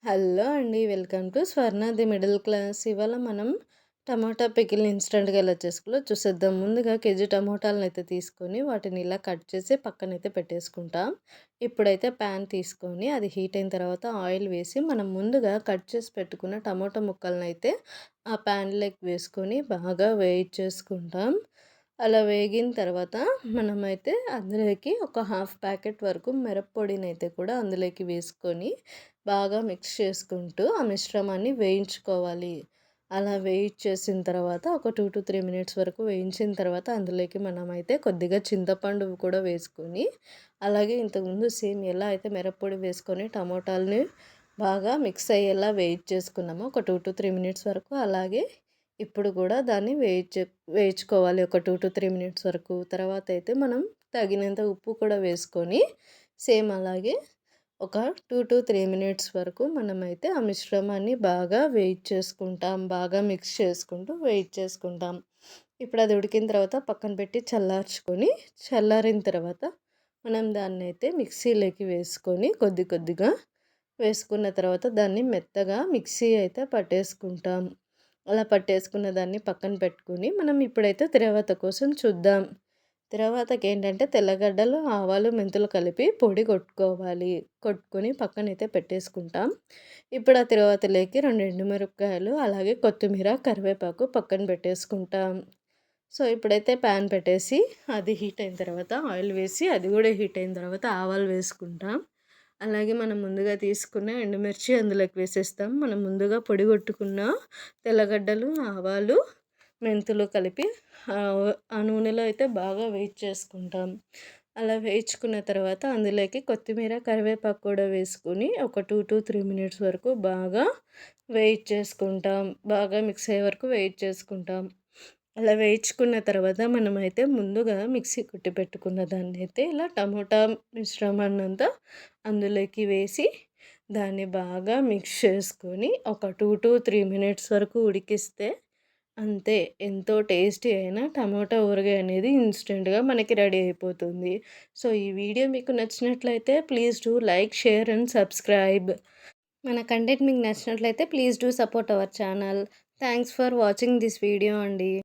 Hello అండి. Welcome to Swarna the middle class. ఇవాళ మనం టమాటా పికిల్‌ని ఇన్‌స్టంట్‌గా ఎలా చేసుకోవాలో చూసేద్దాం. ముందుగా కేజీ టమోటాలనైతే తీసుకొని వాటిని ఇలా కట్ చేసి పక్కనైతే పెట్టేసుకుంటాం. ఇప్పుడైతే ప్యాన్ తీసుకొని అది హీట్ అయిన తర్వాత ఆయిల్ వేసి మనం ముందుగా కట్ చేసి పెట్టుకున్న టమోటా ముక్కలనైతే ఆ ప్యాన్‌లోకి వేసుకొని బాగా వేయించేసుకుంటాం. అలా వేగిన తర్వాత మనమైతే అందులోకి ఒక హాఫ్ ప్యాకెట్ వరకు మిరప్పొడినైతే కూడా అందులోకి వేసుకొని బాగా మిక్స్ చేసుకుంటూ ఆ మిశ్రమాన్ని వేయించుకోవాలి. అలా వేయించేసిన తర్వాత ఒక 2-3 మినిట్స్ వరకు వేయించిన తర్వాత అందులోకి మనమైతే కొద్దిగా చింతపండు కూడా వేసుకొని, అలాగే ఇంతకుముందు సేమ్ ఎలా అయితే మిరప్పొడి వేసుకొని టమోటాలని బాగా మిక్స్ అయ్యేలా వేయించేసుకున్నామో ఒక 2-3 మినిట్స్ వరకు, అలాగే ఇప్పుడు కూడా దాన్ని వేయించుకోవాలి ఒక 2-3 మినిట్స్ వరకు. తర్వాత అయితే మనం తగినంత ఉప్పు కూడా వేసుకొని సేమ్ అలాగే ఒక 2-3 మినిట్స్ వరకు మనమైతే ఆ మిశ్రమాన్ని బాగా వేయించేసుకుంటాం. బాగా మిక్స్ చేసుకుంటూ వేయించేసుకుంటాం. ఇప్పుడు అది ఉడికిన తర్వాత పక్కన పెట్టి చల్లార్చుకొని, చల్లారిన తర్వాత మనం దాన్నైతే మిక్సీలోకి వేసుకొని కొద్ది కొద్దిగా వేసుకున్న తర్వాత దాన్ని మెత్తగా మిక్సీ అయితే పట్టేసుకుంటాం. అలా పట్టేసుకున్న దాన్ని పక్కన పెట్టుకొని మనం ఇప్పుడైతే తర్వాత కోసం చూద్దాం. తర్వాతకేంటంటే తెల్లగడ్డలు, ఆవాలు, మెంతులు కలిపి పొడి కొట్టుకోవాలి. కొట్టుకొని పక్కనైతే పెట్టేసుకుంటాం. ఇప్పుడు ఆ తర్వాతలోకి 2 ఎండుమిరపకాయలు, అలాగే కొత్తిమీర, కరివేపాకు పక్కన పెట్టేసుకుంటాం. సో, ఇప్పుడైతే ప్యాన్ పెట్టేసి అది హీట్ అయిన తర్వాత ఆయిల్ వేసి అది కూడా హీట్ అయిన తర్వాత ఆవాలు వేసుకుంటాం. అలాగే మనం ముందుగా తీసుకున్న ఎండుమిర్చి అందులోకి వేసేస్తాం. మనం ముందుగా పొడి కొట్టుకున్న తెల్లగడ్డలు, ఆవాలు, మెంతులు కలిపి ఆ నూనెలో అయితే బాగా వేయించేసుకుంటాం. అలా వేయించుకున్న తర్వాత అందులోకి కొత్తిమీర, కరివేపాకు కూడా వేసుకొని ఒక 2-3 మినిట్స్ వరకు బాగా వేయించేసుకుంటాం. బాగా మిక్స్ అయ్యే వరకు వేయించేసుకుంటాం. అలా వేయించుకున్న తర్వాత మనమైతే ముందుగా మిక్సీ కొట్టి పెట్టుకున్న దాన్నైతే ఇలా టమోటా మిశ్రమాన్నంతా అందులోకి వేసి దాన్ని బాగా మిక్స్ చేసుకొని ఒక 2-3 మినిట్స్ వరకు ఉడికిస్తే అంతే. ఎంతో టేస్టీ అయిన టమాటా ఊరగాయ అనేది ఇన్‌స్టెంట్‌గా మనకి రెడీ అయిపోతుంది. సో, ఈ వీడియో మీకు నచ్చినట్లయితే please do like, share and subscribe. మన కంటెంట్ మీకు నచ్చినట్లయితే please do support our channel. Thanks for watching this video అండి.